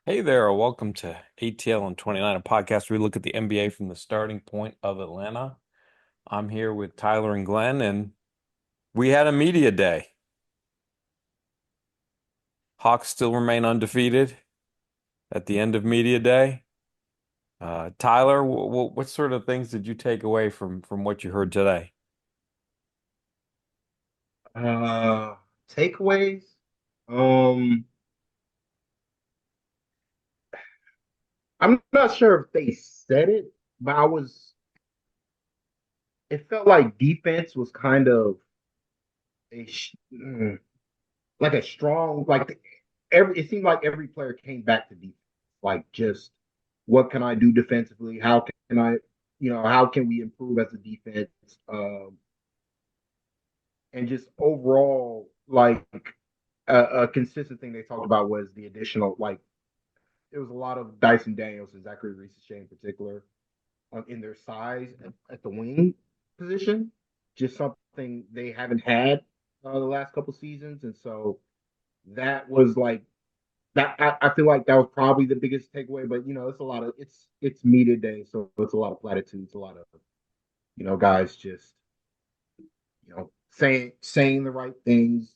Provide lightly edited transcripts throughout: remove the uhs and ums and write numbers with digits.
Hey there, welcome to ATL and 29, a podcast where we look at the NBA from the starting point of Atlanta. I'm here with Tyler and Glenn, and we had a media day. Hawks still remain undefeated at the end of media day. Tyler, what sort of things did you take away from what you heard today? Uh, Takeaways. Um, I'm not sure if they said it, but it felt like defense was kind of like a strong, it seemed like every player came back to defense. Like just what can I do defensively? How can how can we improve as a defense? And just overall, like a consistent thing they talked about was the additional, like, it was a lot of Dyson Daniels and Zachary Reese in particular in their size at the wing position. Just something they haven't had the last couple seasons, and so that was like that. I feel like that was probably the biggest takeaway. But it's a lot of it's media day, so it's a lot of platitudes, a lot of guys just saying the right things.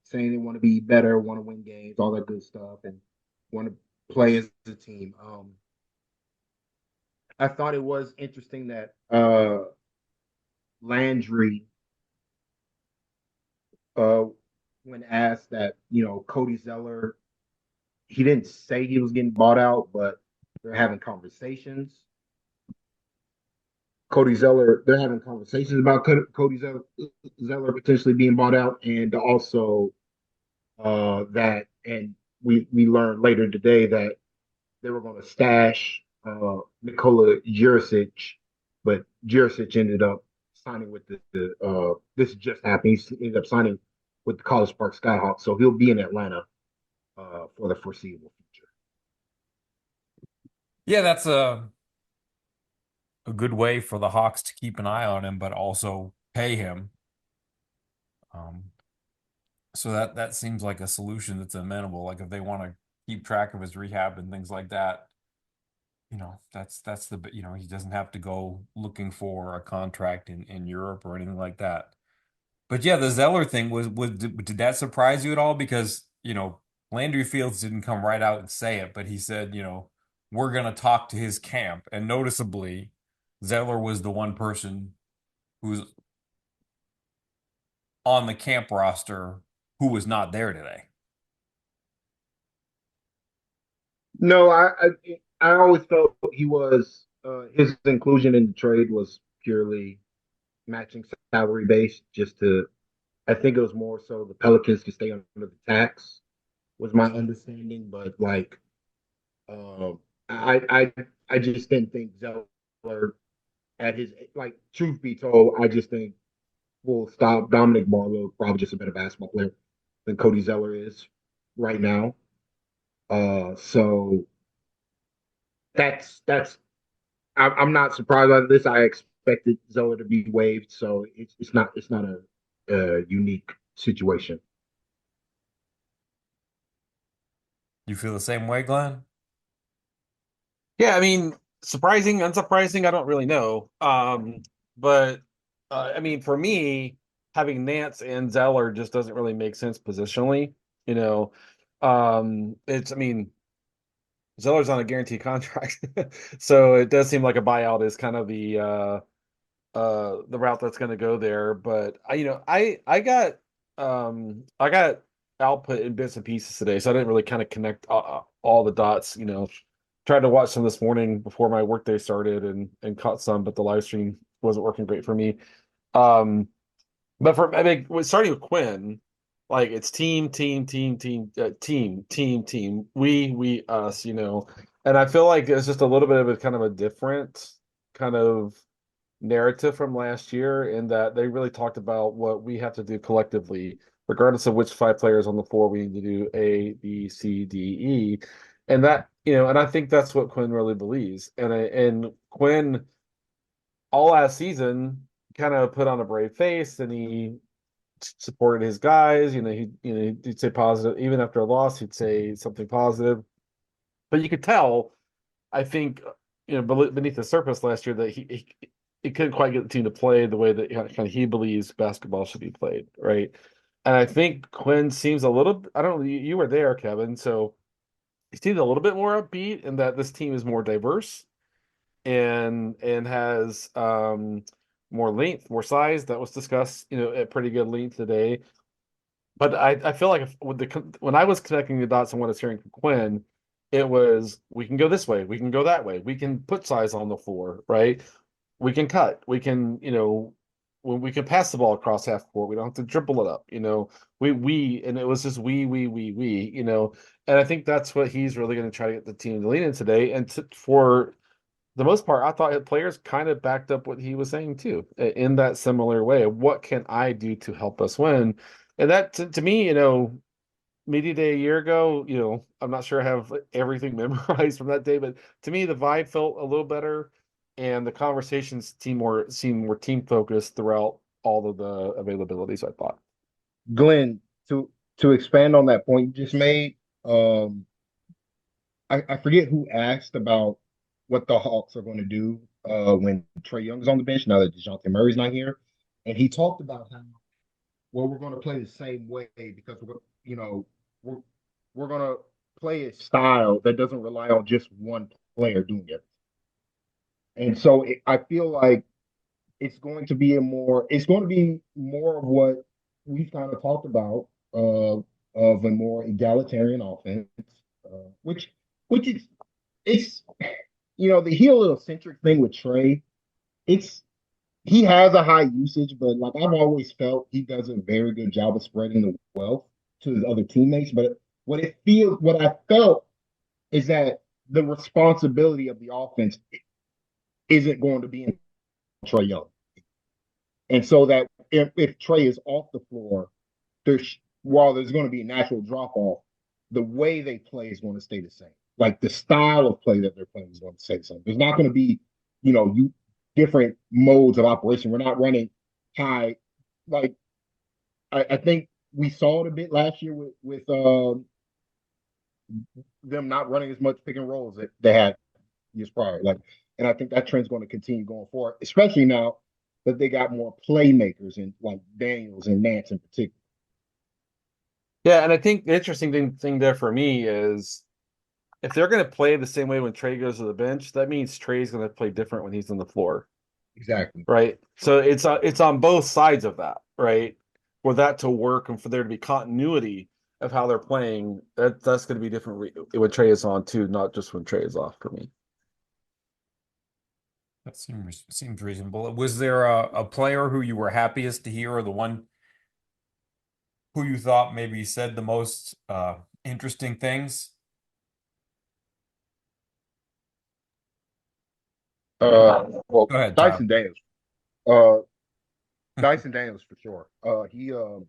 Saying they want to be better, want to win games, all that good stuff, and want to play as a team. I thought it was interesting that Landry, uh, when asked that, Cody Zeller, he didn't say he was getting bought out, but they're having conversations. They're having conversations about Zeller potentially being bought out, and also and we learned later today that they were going to stash Nikola Jurisic, but Jurisic ended up signing with this just happened. He ended up signing with the College Park Skyhawks, so he'll be in Atlanta for the foreseeable future. Yeah, that's a good way for the Hawks to keep an eye on him, but also pay him. Um, so that seems like a solution that's amenable. Like if they want to keep track of his rehab and things like that, that's he doesn't have to go looking for a contract in Europe or anything like that. But yeah, the Zeller thing did that surprise you at all? Because Landry Fields didn't come right out and say it, but he said, we're gonna talk to his camp. And noticeably, Zeller was the one person who's on the camp roster who was not there today. No, I always felt he was his inclusion in the trade was purely matching salary base, just to. I think it was more so the Pelicans could stay under the tax was my understanding, but like I I just didn't think Zeller at his, like, truth be told, I just think full stop Dominic Barlow probably just a better basketball player than Cody Zeller is right now. So that's I'm not surprised by this. I expected Zeller to be waived, so it's not a unique situation. You feel the same way, Glenn? Yeah, I mean, surprising, unsurprising, I don't really know. But I mean, for me, having Nance and Zeller just doesn't really make sense positionally. You know, I mean, Zeller's on a guaranteed contract, so it does seem like a buyout is kind of the route that's going to go there. But I got output in bits and pieces today, so I didn't really kind of connect all the dots. Tried to watch some this morning before my workday started and caught some, but the live stream wasn't working great for me. Um, but I mean, starting with Quinn, like it's team, we, us, and I feel like it's just a little bit of a kind of a different kind of narrative from last year in that they really talked about what we have to do collectively, regardless of which five players on the floor we need to do A, B, C, D, E. And and I think that's what Quinn really believes. And Quinn all last season kind of put on a brave face and he supported his guys. He'd say positive, even after a loss, he'd say something positive. But you could tell, I think, beneath the surface last year that he couldn't quite get the team to play the way that kind of he believes basketball should be played, right? And I think Quinn seems a little, I don't know, you were there, Kevin, so he seems a little bit more upbeat in that this team is more diverse and has more length, more size. That was discussed, at pretty good length today. But I feel like when I was connecting the dots and what I was hearing from Quinn, it was we can go this way, we can go that way, we can put size on the floor, right? We can cut, we can, when we can pass the ball across half court, we don't have to dribble it up, and it was just we, and I think that's what he's really going to try to get the team to lean in today. And for the most part, I thought players kind of backed up what he was saying too, in that similar way. What can I do to help us win? And that to me, media day a year ago, I'm not sure I have everything memorized from that day, but to me, the vibe felt a little better, and the conversations seemed more team focused throughout all of the availabilities. I thought. Glenn, to expand on that point you just made, um, I forget who asked about what the Hawks are going to do when Trae Young is on the bench now that DeJounte Murray's not here, and he talked about how well we're going to play the same way because we're we're going to play a style that doesn't rely on just one player doing it, and so I feel like it's going to be more of what we've kind of talked about of a more egalitarian offense, which is it's the heliocentric thing with Trey. It's he has a high usage, but like I've always felt he does a very good job of spreading the wealth to his other teammates. But what I felt is that the responsibility of the offense isn't going to be in Trey Young. And so that if Trey is off the floor, while there's going to be a natural drop off, the way they play is going to stay the same. Like the style of play that they're playing is going to stay the same. There's not going to be, you different modes of operation. We're not running high. Like I think we saw it a bit last year with them not running as much pick and rolls that they had years prior. And I think that trend's going to continue going forward, especially now that they got more playmakers and like Daniels and Nance in particular. Yeah, and I think the interesting thing there for me is if they're going to play the same way when Trey goes to the bench, that means Trey's going to play different when he's on the floor, Exactly. right? So it's on both sides of that, right? For that to work and for there to be continuity of how they're playing, that's going to be different when Trey is on too, not just when Trey is off for me. That seems reasonable. Was there a player who you were happiest to hear, or the one who you thought maybe said the most interesting things? Well, Go ahead, Tyler. Dyson Daniels. Uh, Dyson Daniels for sure. You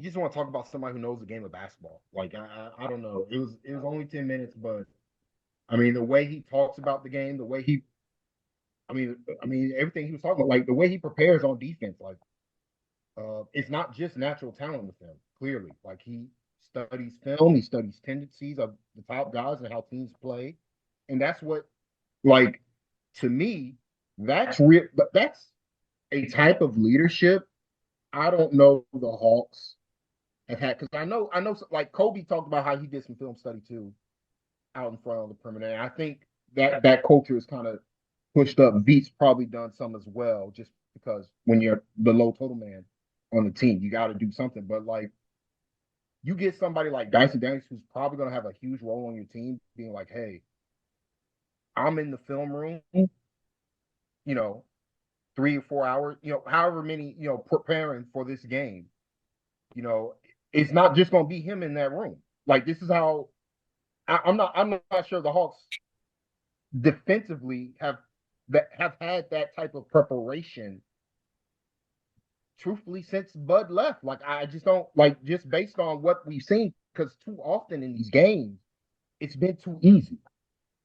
just want to talk about somebody who knows the game of basketball. Like I don't know. It was only 10 minutes, but I mean the way he talks about the game, the way I mean everything he was talking about, like the way he prepares on defense, like it's not just natural talent with him. Clearly, like he studies film, he studies tendencies of the top guys and how teams play, and that's what like to me that's real. But that's a type of leadership I don't know the Hawks have had because I know like Kobe talked about how he did some film study too out in front of the perimeter. And I think that culture is kind of pushed up. Beats probably done some as well, just because when you're the low total man on the team, you got to do something. But like you get somebody like Dyson Daniels, who's probably going to have a huge role on your team, being like, "Hey, I'm in the film room, you know, 3 or 4 hours, however many, preparing for this game. You know, it's not just going to be him in that room. Like this is how I'm not sure the Hawks defensively have had that type of preparation truthfully since Bud left. Like I just don't like just based on what we've seen because too often in these games it's been too easy.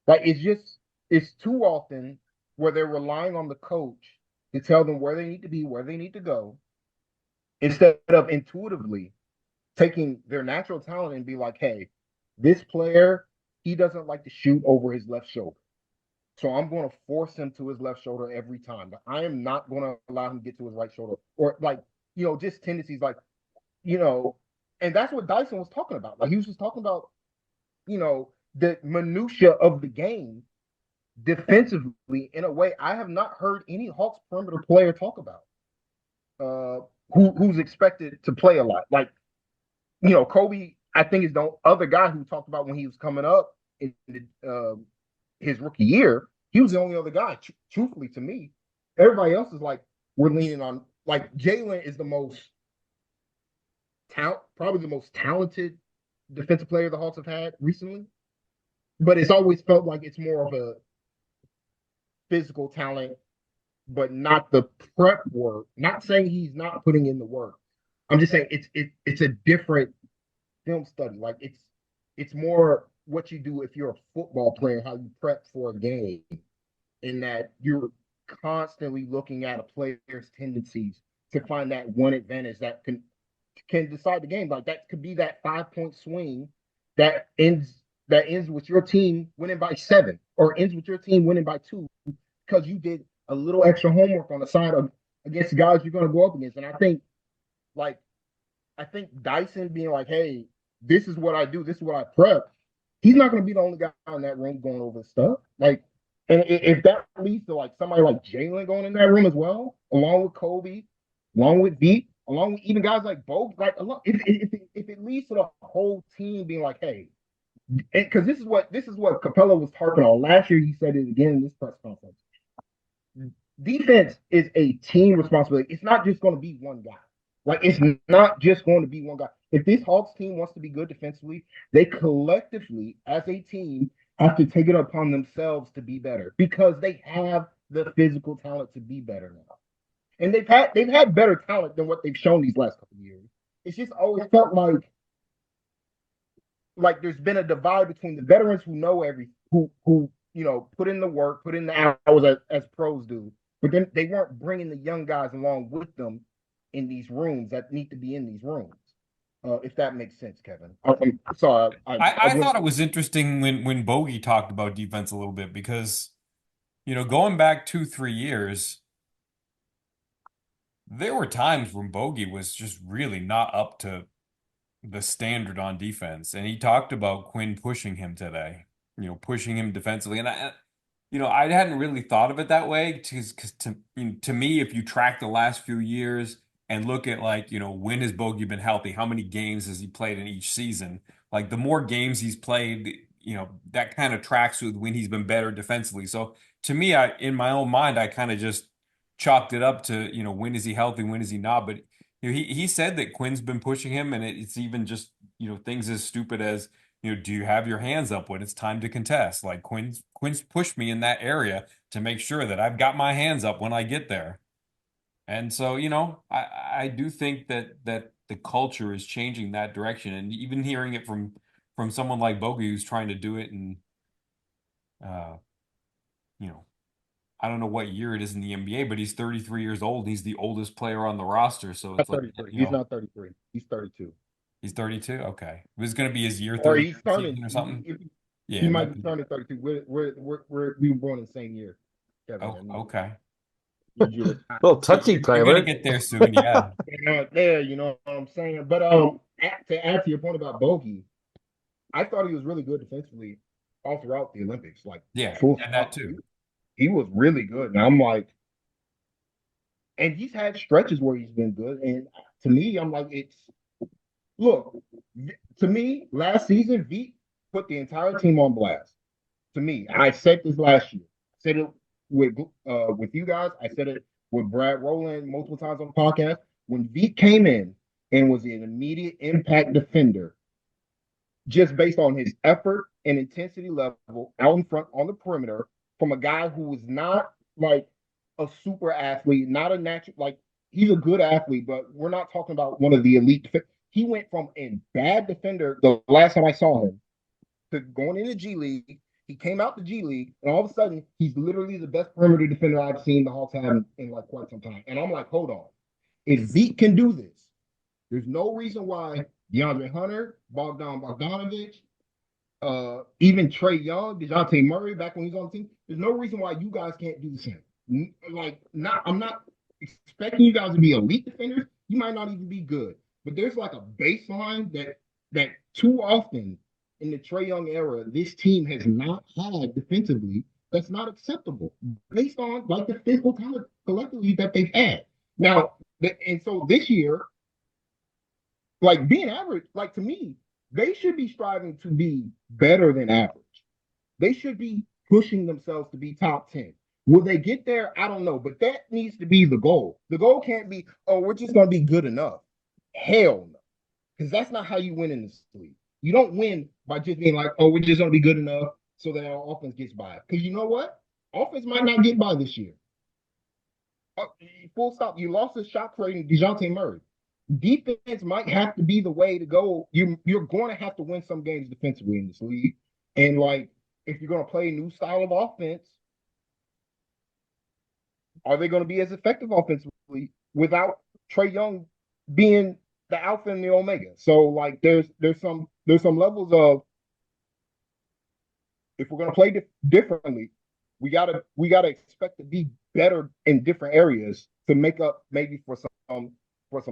Like it's too often where they're relying on the coach to tell them where they need to be, where they need to go, instead of intuitively taking their natural talent and be like, hey, this player, he doesn't like to shoot over his left shoulder. So I'm going to force him to his left shoulder every time. But I am not going to allow him to get to his right shoulder or like, just tendencies like, you know, and that's what Dyson was talking about. Like he was just talking about, the minutia of the game defensively in a way I have not heard any Hawks perimeter player talk about. Who's expected to play a lot. Like, Kobe, I think is the other guy who talked about when he was coming up in his rookie year. He was the only other guy, truthfully to me. Everybody else is like, we're leaning on, like, Jalen is probably the most talented defensive player the Hawks have had recently. But it's always felt like it's more of a physical talent, but not the prep work. Not saying he's not putting in the work. I'm just saying it's a different film study. Like it's more what you do if you're a football player, how you prep for a game, in that you're constantly looking at a player's tendencies to find that one advantage that can decide the game. Like that could be that 5 point swing that ends with your team winning by 7 or ends with your team winning by 2 because you did a little extra homework on the side of against the guys you're going to go up against. And like I think Dyson being like, hey, this is what I do, this is what I prep. He's not going to be the only guy in that room going over stuff. Like, and if that leads to like somebody like Jalen going in that room as well, along with Kobe, along with Beat, along with even guys like Bo, like if it leads to the whole team being like, hey, because this is what Capella was harping on last year. He said it again in this press conference. Defense is a team responsibility. It's not just going to be one guy. Like it's not just going to be one guy. If this Hawks team wants to be good defensively, they collectively, as a team, have to take it upon themselves to be better because they have the physical talent to be better now. And they've had better talent than what they've shown these last couple of years. It's just always felt like there's been a divide between the veterans who know who put in the work, put in the hours as pros do, but then they weren't bringing the young guys along with them in these rooms that need to be in these rooms. If that makes sense, Kevin. I'm sorry. I thought it was interesting when Bogey talked about defense a little bit because, going back 2, 3 years, there were times when Bogey was just really not up to the standard on defense. And he talked about Quinn pushing him today, pushing him defensively. And I hadn't really thought of it that way because to me, if you track the last few years and look at like, when has Bogey been healthy? How many games has he played in each season? Like the more games he's played, that kind of tracks with when he's been better defensively. So to me, in my own mind, I kind of just chalked it up to, when is he healthy? When is he not? But he said that Quinn's been pushing him, and it's even just things as stupid as do you have your hands up when it's time to contest? Like Quinn's pushed me in that area to make sure that I've got my hands up when I get there. And so I do think that the culture is changing that direction, and even hearing it from someone like Bogey who's trying to do it in uh you know I don't know what year it is in the NBA, but he's 33 years old. He's the oldest player on the roster. So Not it's like, 33. He's not 33. He's 32. he's 32. Okay. It was going to be his year Or 30 he's turning. season or something. Yeah, He it might might be be. turning 32. We were born in the same year, Kevin. Oh, okay. Need you to Well, touchy, You're going to Tyler. get there soon. Yeah. not there. You know what I'm saying? But to add to your point about Bogey, I thought he was really good defensively all throughout the Olympics. Like Yeah. full And that stop. too. He was really good. And I'm like, and he's had stretches where he's been good. And to me, I'm like, look, to me, last season, V put the entire team on blast. To me, I said this last year. I said it with you guys. I said it with Brad Rowland multiple times on the podcast. When V came in and was an immediate impact defender, just based on his effort and intensity level out in front on the perimeter, from a guy who was not like a super athlete, not a natural, like he's a good athlete, but we're not talking about one of the elite. He went from a bad defender the last time I saw him to going into G League. He came out the G League, and all of a sudden, he's literally the best perimeter defender I've seen the Hawks have in like quite some time. And I'm like, hold on, if Zeke can do this, there's no reason why DeAndre Hunter, Bogdan Bogdanovich, even Trae Young, DeJounte Murray back when he was on the team. There's no reason why you guys can't do the same. Like, not I'm not expecting you guys to be elite defenders. You might not even be good, but there's like a baseline that too often in the Trae Young era, this team has not had defensively. That's not acceptable based on like the physical talent collectively that they've had. Now, and so this year, like being average, like to me, they should be striving to be better than average. They should be pushing themselves to be top 10. Will they get there? I don't know, but that needs to be the goal. The goal can't be, oh, we're just going to be good enough. Hell no, because that's not how you win in this league. You don't win by just being like, oh, we're just going to be good enough so that our offense gets by. Because you know what? Offense might not get by this year. Full stop. You lost a shot creating DeJounte Murray. Defense might have to be the way to go. You're going to have to win some games defensively in this league. And like, if you're going to play a new style of offense, are they going to be as effective offensively without Trae Young being the alpha and the omega? So like, there's some levels of if we're going to play differently, we gotta expect to be better in different areas to make up maybe for some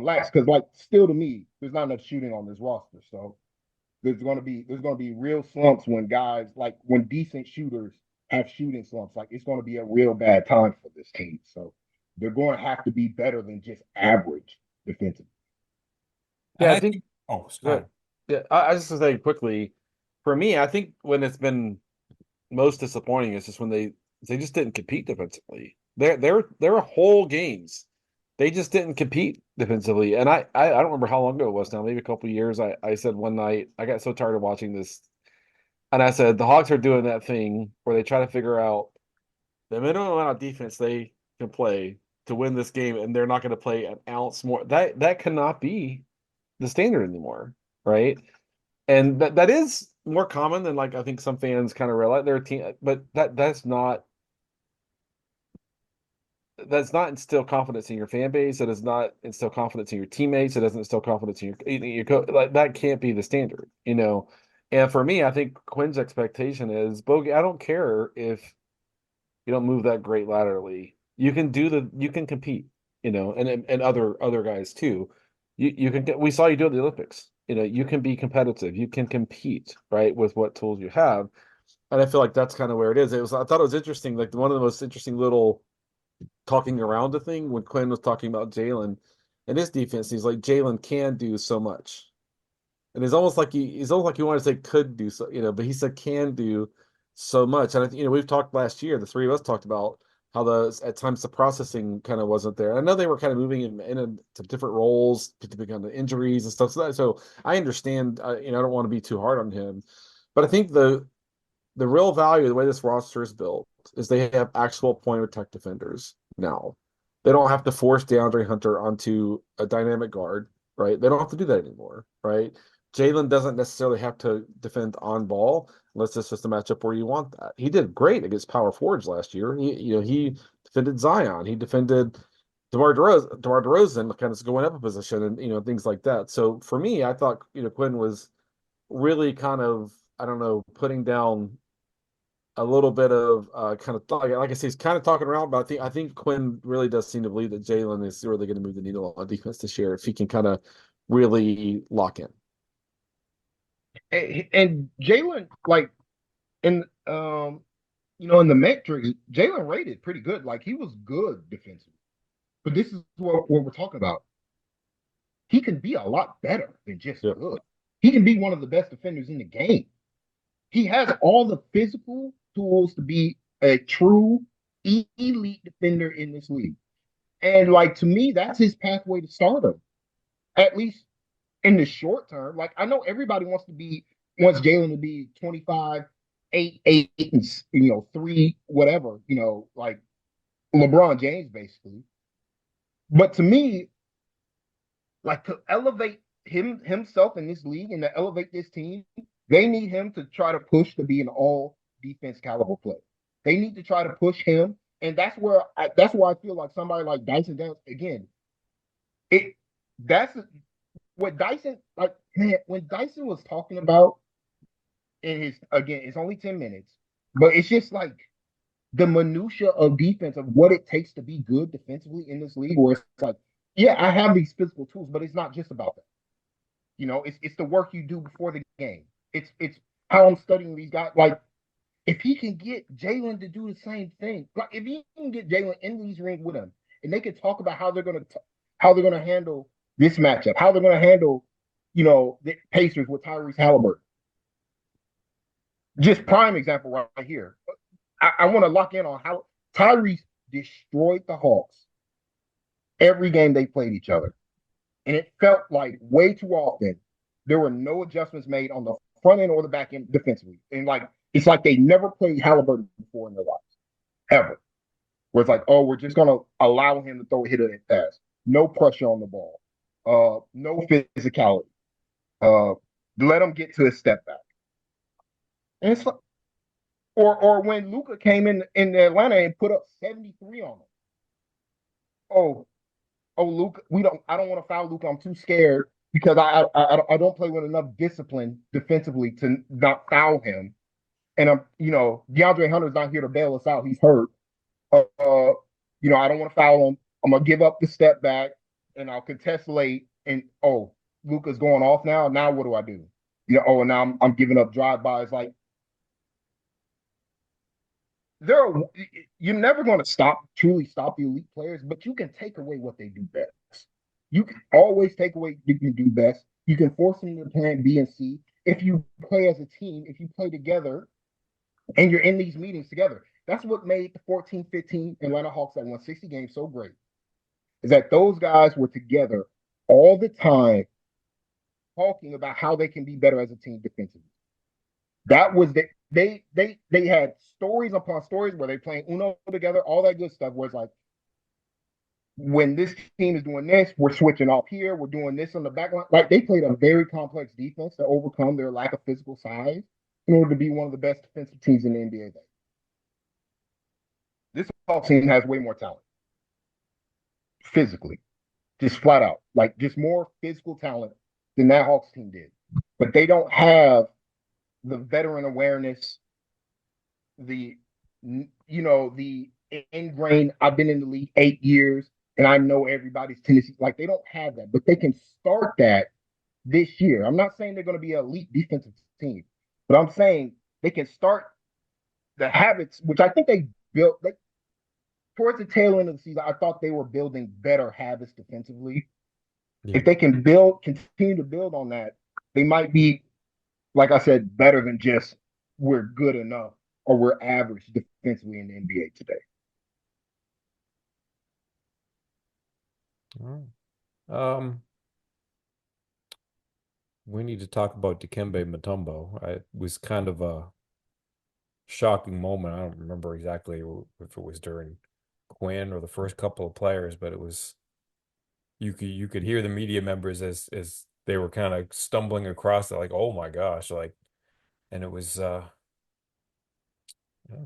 lacks. Because like still to me, there's not enough shooting on this roster. So there's gonna be real slumps when guys like when decent shooters have shooting slumps. Like it's gonna be a real bad time for this team. So they're going to have to be better than just average defensively. And Yeah, I I think think, oh, good. Scott. Yeah, I just to say quickly, for me, I think when it's been most disappointing is just when they just didn't compete defensively. There were whole games they just didn't compete defensively, and I don't remember how long ago it was now, maybe a couple of years. I said one night I got so tired of watching this, and I said the Hawks are doing that thing where they try to figure out the minimum amount of defense they can play to win this game, and they're not going to play an ounce more. That cannot be the standard anymore, right? And that is more common than like I think some fans kind of realize their team, but that's not instill confidence in your fan base. It does not instill confidence in your teammates. It doesn't instill confidence in like that can't be the standard, you know. And for me, I think Quinn's expectation is Bogey. I don't care if you don't move that great laterally. You can compete, you know, and other guys too. You can we saw you do it at the Olympics. You know, you can be competitive. You can compete, right, with what tools you have. And I feel like that's kind of where it is. I thought it was interesting, like one of the most interesting little talking around the thing when Quinn was talking about Jalen and his defense. He's like Jalen can do so much. And he's almost like he wanted to say could do so, you know, but he said can do so much. And you know, we've talked last year, the three of us talked about how the at times the processing kind of wasn't there. I know they were kind of moving into different roles to become the injuries and stuff. So I understand. You know, I don't want to be too hard on him, but I think the real value of the way this roster is built is they have actual point of attack defenders now. They don't have to force DeAndre Hunter onto a dynamic guard, right? They don't have to do that anymore, right? Jalen doesn't necessarily have to defend on ball unless it's just a matchup where you want that. He did great against power forwards last year. He defended Zion. He defended DeMar DeRozan kind of going up a position and things like that. So for me, I thought Quinn was really kind of I don't know putting down a little bit of kind of like I say, he's kind of talking around, but I think Quinn really does seem to believe that Jalen is really going to move the needle on defense this year if he can kind of really lock in. And Jalen, like in in the metrics, Jalen rated pretty good. Like he was good defensively. But this is what we're talking about. He can be a lot better than just Yeah. good. He can be one of the best defenders in the game. He has all the physical tools to be a true elite defender in this league. And like to me, that's his pathway to stardom, at least in the short term. Like I know everybody wants Jalen to be 25, 8, 8, and 3, whatever, like LeBron James basically. But to me, like to elevate himself in this league and to elevate this team, they need him to try to push to be an all defense caliber player. They need to try to push him, and that's where I feel like somebody like Dyson Daniels again. It that's what Dyson like. Man, when Dyson was talking about in his again, it's only 10 minutes, but it's just like the minutia of defense of what it takes to be good defensively in this league, where it's like, yeah, I have these physical tools, but it's not just about that. It's the work you do before the game. It's how I'm studying these guys. Like if he can get Jalen to do the same thing, like if he can get Jalen in these rings with him, and they can talk about how they're gonna handle this matchup, how they're gonna handle, the Pacers with Tyrese Halliburton. Just prime example right here. I want to lock in on how Tyrese destroyed the Hawks every game they played each other. And it felt like way too often there were no adjustments made on the front end or the back end defensively. And like it's like they never played Halliburton before in their lives, ever. Where it's like, oh, we're just gonna allow him to throw a hit and pass. No pressure on the ball. No physicality. Uh let him get to his step back. And it's like, or when Luca came in Atlanta and put up 73 on him. Oh, Luca, I don't want to foul Luca. I'm too scared because I don't play with enough discipline defensively to not foul him. And DeAndre Hunter's not here to bail us out. He's hurt. I don't want to foul him. I'm gonna give up the step back and I'll contest late. And Luca's going off now. Now what do I do? And now I'm giving up drive-bys. Like there are you're never going to truly stop the elite players, but you can take away what they do best. You can always take away what you can do best. You can force them to plan B and C. If you play as a team, if you play together and you're in these meetings together, that's what made the 14-15 Atlanta Hawks that won 60 games so great. Is that those guys were together all the time talking about how they can be better as a team defensively. That was they had stories upon stories where they playing Uno together, all that good stuff. Where it's like when this team is doing this, we're switching off here, we're doing this on the back line. Like they played a very complex defense to overcome their lack of physical size in order to be one of the best defensive teams in the NBA. This whole team has way more talent physically, just flat out, like just more physical talent than that Hawks team did. But they don't have the veteran awareness, the ingrained. I've been in the league 8 years, and I know everybody's tendency. Like they don't have that, but they can start that this year. I'm not saying they're going to be an elite defensive team, but I'm saying they can start the habits, which I think they built. Towards the tail end of the season, I thought they were building better habits defensively. Yeah. If they can continue to build on that, they might be, like I said, better than just we're good enough or we're average defensively in the NBA today. All right. We need to talk about Dikembe Mutombo. It was kind of a shocking moment. I don't remember exactly if it was during Quinn or the first couple of players, but it was you could hear the media members as they were kind of stumbling across it, like, oh my gosh, like, and it was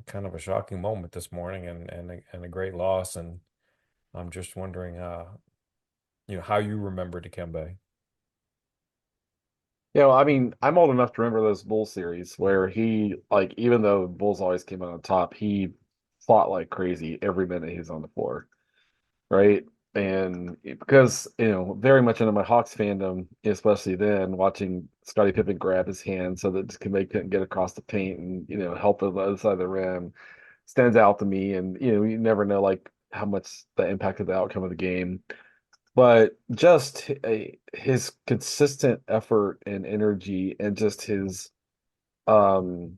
kind of a shocking moment this morning and a great loss. And I'm just wondering, how you remember Dikembe. I mean, I'm old enough to remember those Bulls series where he, like, even though Bulls always came out on top, he fought like crazy every minute he was on the floor, right? And because, very much into my Hawks fandom, especially then, watching Scottie Pippen grab his hand so that Dikembe couldn't get across the paint and, help on the other side of the rim stands out to me. And, you never know, like, how much that impacted the outcome of the game. But just his consistent effort and energy and just his um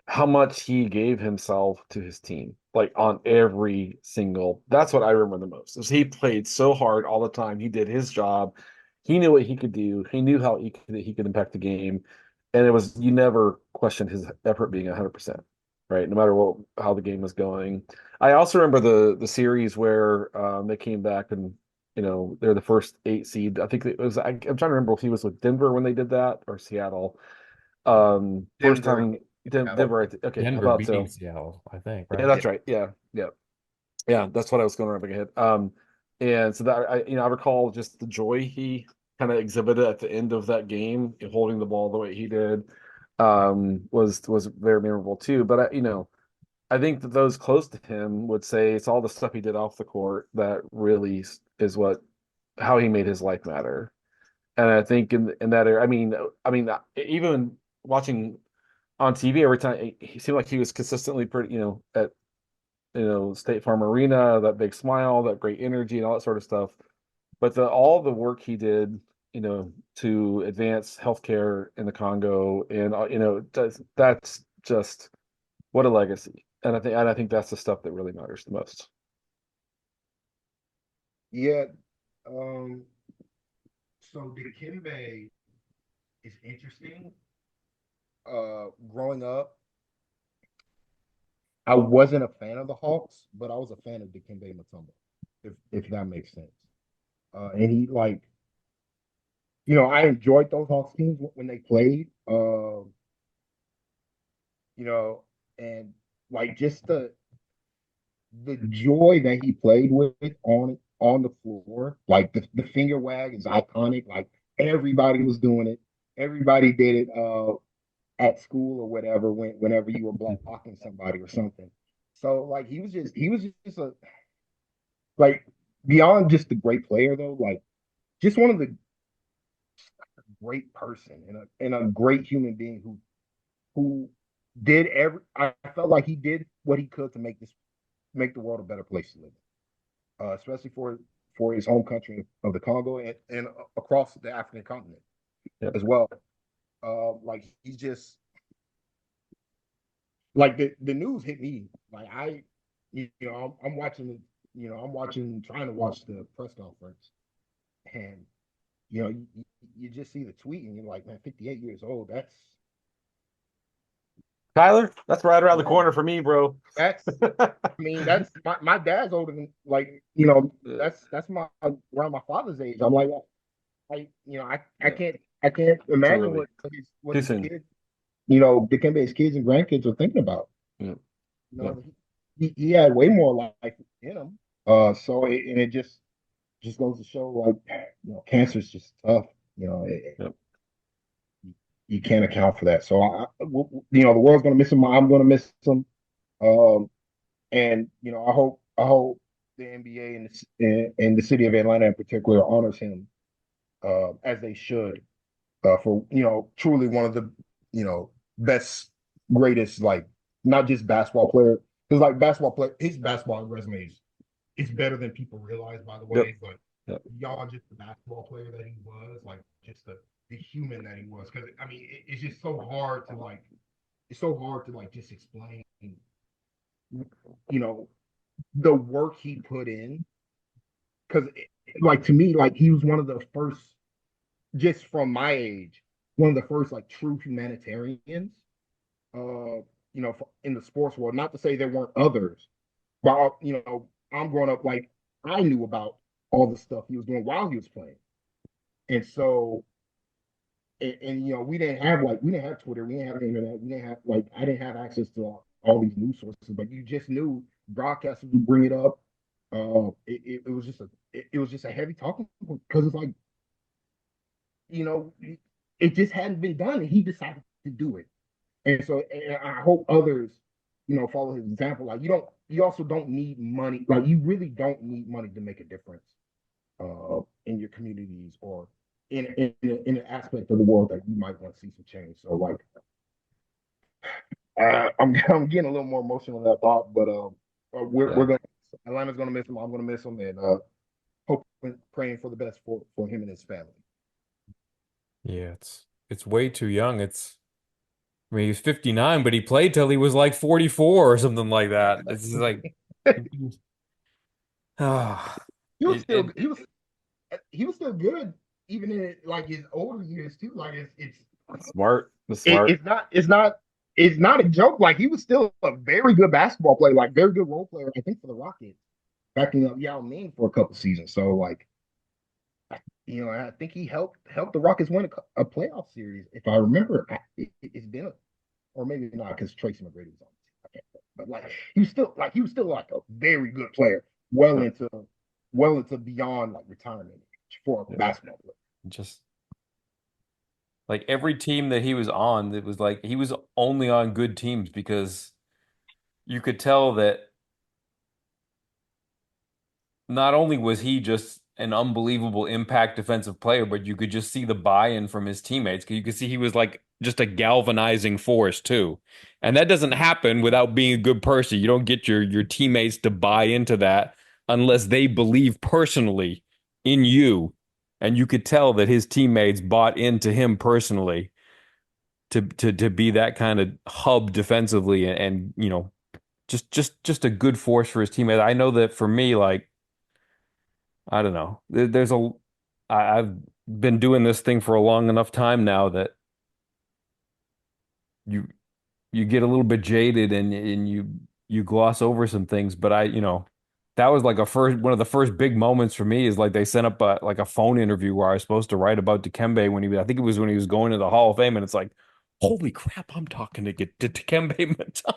how much he gave himself to his team, like on every single. That's what I remember the most. Is he played so hard all the time. He did his job. He knew what he could do. He knew how he could impact the game, and it was you never questioned his effort being 100%, right? No matter how the game was going. I also remember the series where they came back and they're the first 8 seed. I think it was. I'm trying to remember if he was with Denver when they did that or Seattle. First Denver, time Denver. Okay, I Denver thought beating so. Seattle, I think, Yeah, right? that's right. Yeah, yeah, yeah. That's what I was going to ahead. And so that I recall just the joy he kind of exhibited at the end of that game, holding the ball the way he did. was very memorable too. But I think that those close to him would say it's all the stuff he did off the court that really is what how he made his life matter. And I think in that area, even watching on TV every time, he seemed like he was consistently pretty, at State Farm Arena, that big smile, that great energy, and all that sort of stuff. But all the work he did, to advance healthcare in the Congo, and that's just what a legacy. And I think that's the stuff that really matters the most. Yeah. Um, so Dikembe is interesting. Growing up, I wasn't a fan of the Hawks, but I was a fan of Dikembe Mutombo, if that makes sense. And he like, I enjoyed those Hawks teams when they played. You know, and like just the joy that he played with on the floor, like the finger wag is iconic. Like everybody was doing it. Everybody did it at school or whatever whenever you were blocking somebody or something. So like he was just a like beyond just a great player though, like just one of the great person and a great human being who did every I felt like he did what he could to make the world a better place to live, especially for his home country of the Congo and across the African continent Yep. as well. Like he's just like the news hit me. Like I'm watching trying to watch the press conference, and you just see the tweet, and you're like, man, 58 years old. Tyler, that's right around the Man, corner for me, bro. that's I mean, that's my dad's older than like, that's my around my father's age. I'm like, I Yeah, can't too imagine early, what too his soon. kids, Dikembe's kids and grandkids are thinking about. Yeah, You yeah, know, he had way more life in him. And it just goes to show like, cancer's just tough. You know, yeah, you can't account for that. So the world's gonna miss him. I'm gonna miss him. Um, and I hope the NBA and the city of Atlanta in particular honors him as they should for truly one of the best, greatest, like not just basketball player, because like basketball player, his basketball resume is better than people realize, by the yep, way. But yep. beyond just the basketball player that he was, like just the human that he was, because I mean it's just so hard to like just explain you know the work he put in, because like to me, like he was one of the first, just from my age, one of the first like true humanitarians in the sports world. Not to say there weren't others, but I'm growing up like I knew about all the stuff he was doing while he was playing. And so we didn't have Twitter, we didn't have internet, we didn't have like I didn't have access to all these news sources, but you just knew broadcasters would bring it up. It was just a heavy talking point, because it's like, you know, it just hadn't been done, and he decided to do it. And so, and I hope others, follow his example. Like you also don't need money. Like you really don't need money to make a difference in your communities or in an aspect of the world that you might want to see some change. So like, I'm getting a little more emotional than I thought, but Yeah. we're gonna Atlanta's gonna miss him. I'm gonna miss him, and hoping, praying for the best for him and his family. Yeah, it's way too young. I mean, he's 59, but he played till he was like 44 or something like that. It's just like, ah, He was it, still it he was still good even in like his older years too. Like Smart, the smart. it's not a joke. Like he was still a very good basketball player, like very good role player. I think for the Rockets, backing up Yao Ming for a couple seasons. So like, I think he helped the Rockets win a playoff series. If I remember, it's been or maybe not, because Tracy McGrady was on the team. I can't remember. But like he was still like a very good player, well Yeah, into well into beyond like retirement age for a yeah. basketball player. just Like every team that he was on, it was like he was only on good teams because you could tell that not only was he just an unbelievable impact defensive player, but you could just see the buy-in from his teammates. 'Cause you could see he was like just a galvanizing force too. And that doesn't happen without being a good person. You don't get your teammates to buy into that unless they believe personally in you. And you could tell that his teammates bought into him personally to be that kind of hub defensively and just a good force for his teammates. I know that for me, like I don't know. I've been doing this thing for a long enough time now that you you get a little bit jaded and you gloss over some things. But that was like a first one of the first big moments for me is like they sent up like a phone interview where I was supposed to write about Dikembe I think it was when he was going to the Hall of Fame, and it's like, holy crap, I'm talking to Dikembe Mutombo.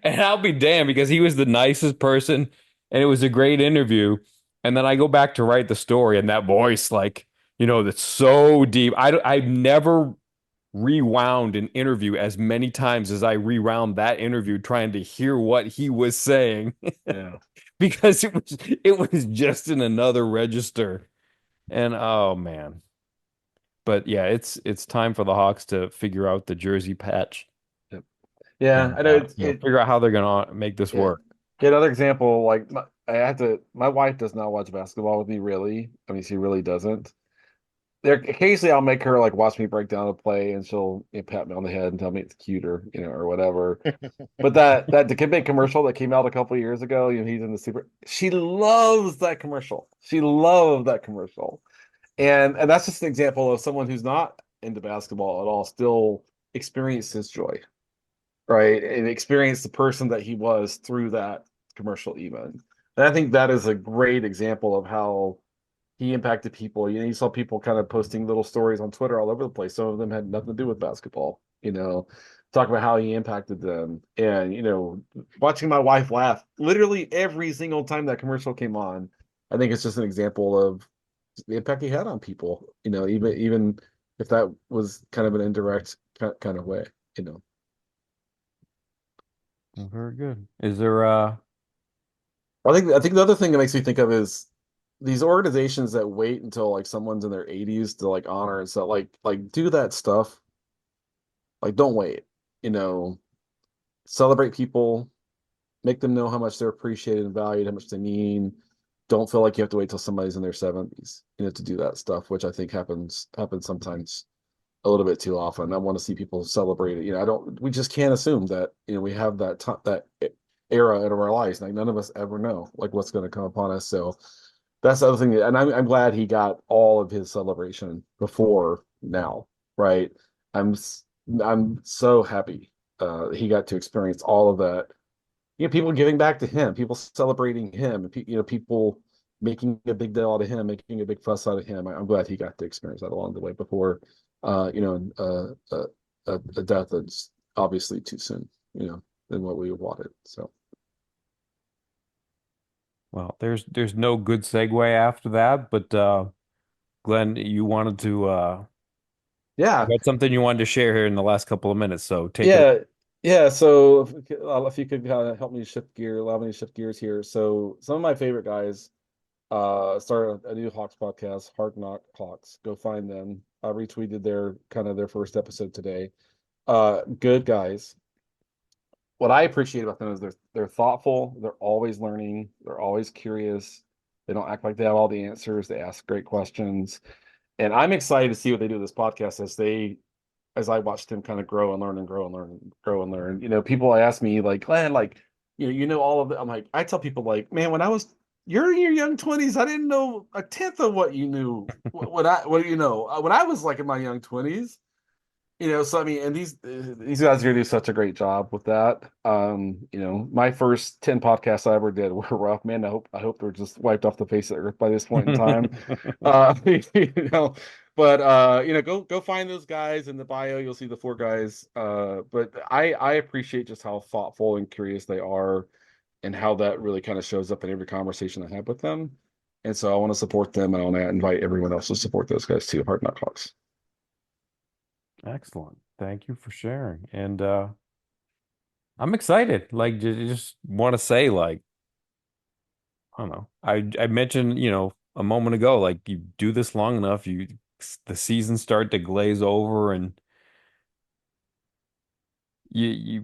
And I'll be damned because he was the nicest person and it was a great interview. And then I go back to write the story and that voice, like, that's so deep. I've never rewound an interview as many times as I rewound that interview trying to hear what he was saying Yeah. because it was just in another register. And oh man. But yeah, it's time for the Hawks to figure out the jersey patch Yep. Yeah, and I know it figure out how they're gonna make this yeah. work. Get another example, like my wife does not watch basketball with me really. I mean, she really doesn't. There occasionally I'll make her like watch me break down a play and she'll pat me on the head and tell me it's cuter, or whatever. But that Dikembe commercial that came out a couple of years ago, he's in the super. She loves that commercial. She loved that commercial, and that's just an example of someone who's not into basketball at all still experiences joy, right? And experience the person that he was through that commercial even. And I think that is a great example of how he impacted people. You saw people kind of posting little stories on Twitter all over the place. Some of them had nothing to do with basketball, talk about how he impacted them. And, watching my wife laugh literally every single time that commercial came on, I think it's just an example of the impact he had on people, even if that was kind of an indirect kind of way, you know. Very good. Is there I think the other thing that makes me think of is these organizations that wait until like someone's in their 80s to like honor and stuff like do that stuff. Like don't wait, you know, celebrate people, make them know how much they're appreciated and valued, how much they mean. Don't feel like you have to wait till somebody's in their 70s, to do that stuff, which I think happens sometimes a little bit too often. I want to see people celebrate it. I don't. We just can't assume that we have that era in our lives. Like none of us ever know like what's going to come upon us. So that's the other thing. And I'm glad he got all of his celebration before now. Right. I'm I'm so happy he got to experience all of that. People giving back to him, people celebrating him, people making a big deal out of him, making a big fuss out of him. I'm glad he got to experience that along the way before, a death that's obviously too soon, than what we wanted. So well, there's no good segue after that, but Glenn, you wanted to yeah, you had something you wanted to share here in the last couple of minutes, so take it. yeah, yeah. So if you could help me allow me to shift gears here. So some of my favorite guys started a new Hawks podcast, Hard Knock Hawks. Go find them. I retweeted their first episode today. Good guys. What I appreciate about them is they're thoughtful, they're always learning, they're always curious. They don't act like they have all the answers. They ask great questions. And I'm excited to see what they do with this podcast as I watch them kind of grow and learn and grow and learn and grow and learn. People ask me like, Glenn, like, all of it. I'm like, I tell people like, man, when you're in your young 20s, I didn't know a tenth of what you knew. When I was like in my young 20s, so I mean, and these guys are gonna do such a great job with that. My first 10 podcasts I ever did were rough, man. I hope they're just wiped off the face of the earth by this point in time. You know, but go find those guys in the bio. You'll see the four guys. But I appreciate just how thoughtful and curious they are, and how that really kind of shows up in every conversation I have with them. And so I want to support them, and I want to invite everyone else to support those guys too. Hard Knock Hawks. Excellent. Thank you for sharing. And I'm excited. Like just want to say like I don't know. I mentioned, a moment ago like you do this long enough, the seasons start to glaze over and you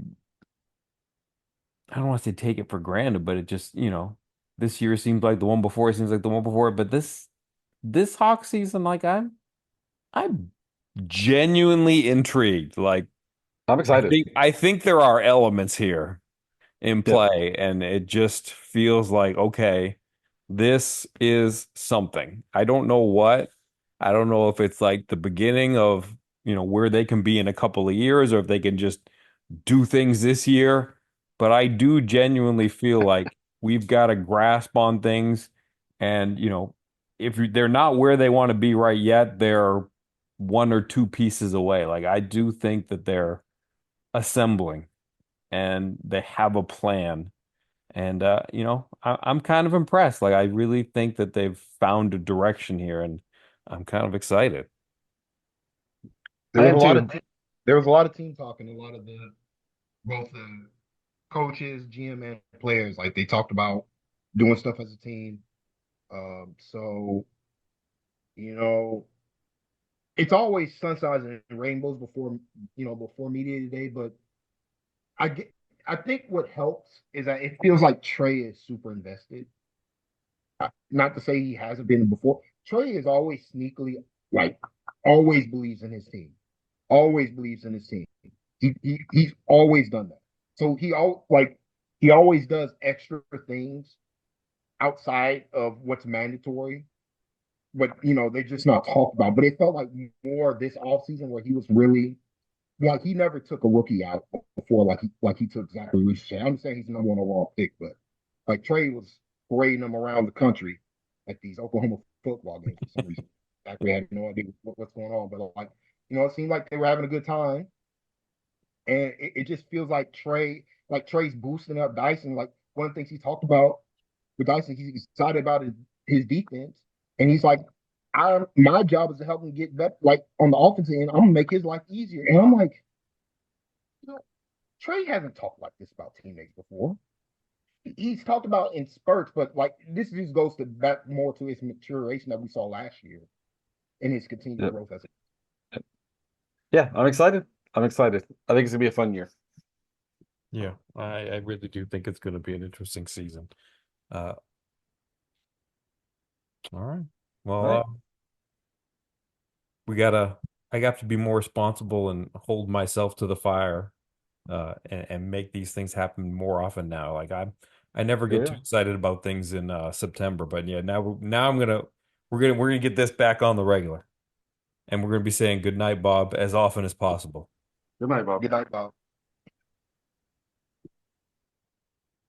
I don't want to say take it for granted, but it just, this year seems like the one before, it seems like the one before, but this Hawk season like I'm genuinely intrigued. Like I'm excited. I think there are elements here in Yeah. play, and it just feels like, okay, this is something. I don't know what. I don't know if it's like the beginning of, where they can be in a couple of years, or if they can just do things this year. But I do genuinely feel like we've got a grasp on things, and if they're not where they want to be right yet, they're one or two pieces away. Like I do think that they're assembling and they have a plan. And I'm kind of impressed. Like I really think that they've found a direction here, and I'm kind of excited. There I was am a lot too. of there was a lot of team talking, a lot of the both the coaches, GM, and players. Like they talked about doing stuff as a team. So you know, it's always sunshine and rainbows before before media today. But I get, I think what helps is that it feels like Trey is super invested. Not to say he hasn't been before. Trey is always sneakily like always believes in his team. Always believes in his team. He's always done that. So he always does extra things outside of what's mandatory, but they're just not talked about. But it felt like more this offseason where he was really like he never took a rookie out before like he took Zachary Reese. I'm saying he's the number one overall pick, but like Trey was parading him around the country at these Oklahoma football games for some reason. Zachary had no idea what's going on, but like it seemed like they were having a good time, and it just feels like Trey's boosting up Dyson. Like one of the things he talked about with Dyson, he's excited about his defense, and he's like, my job is to help him get better. Like on the offensive end, I'm gonna make his life easier, and I'm like, you know, Trey hasn't talked like this about teammates before. He's talked about in spurts, but like this just goes to back more to his maturation that we saw last year and his continued Yeah. growth as a Yeah, I'm excited. I'm excited. I think it's gonna be a fun year. Yeah, I really do think it's going to be an interesting season. Uh, all right. All Well, right. we gotta, I got to be more responsible and hold myself to the fire, and make these things happen more often now. Like I never get too Yeah. excited about things in September, but yeah, now we're gonna get this back on the regular, and we're gonna be saying good night, Bob, as often as possible. Good night, Bob. good night, Bob.